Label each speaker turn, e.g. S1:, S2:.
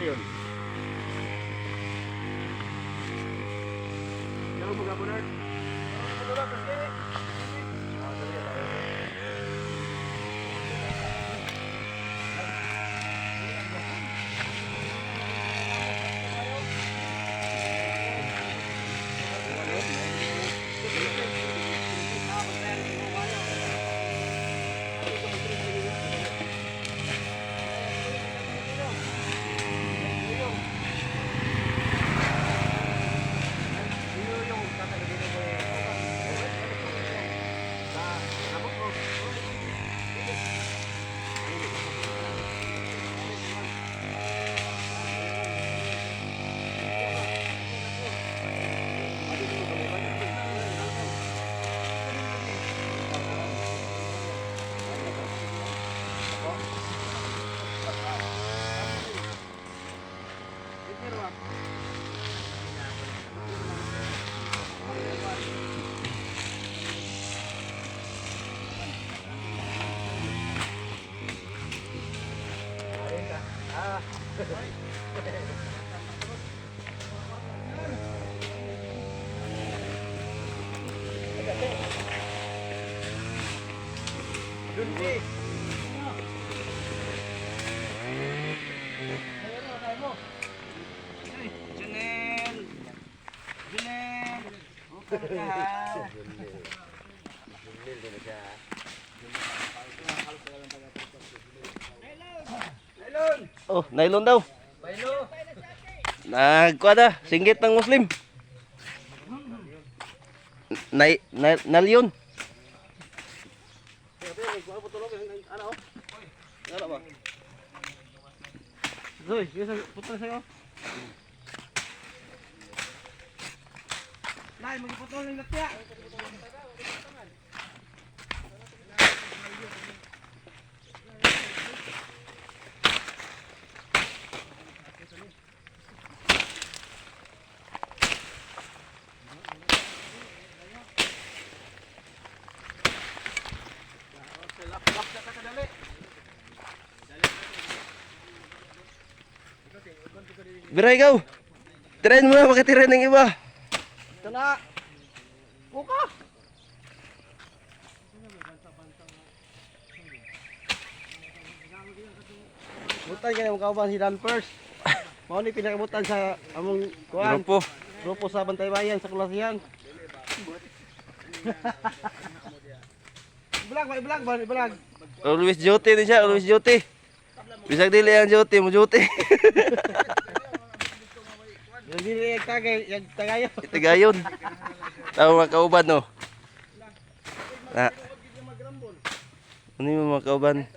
S1: yun. Yaw mo gabo na.
S2: Oh, nylon daw. Nagkuha na, singgit ng Muslim. Nalyon. Zoy, bisa putra sa'yo. Nay, magputol ng lakya. Bira ikaw. Tirahin mo na, makitirahin ng iba.
S1: Ito na. Buka. Butan ka yung kauban si Dan First. Mau ni pinakabutan sa among kuan. Grupo sa Bantay Bayan sa Kulasiyan. Ibalag.
S2: Always duty din siya, always duty. Bisag dili ang duty, mo duty.
S1: Yung dili yung tagayon.
S2: Tagayon. Tao mga kauban no. Na. Ano yung mga kauban?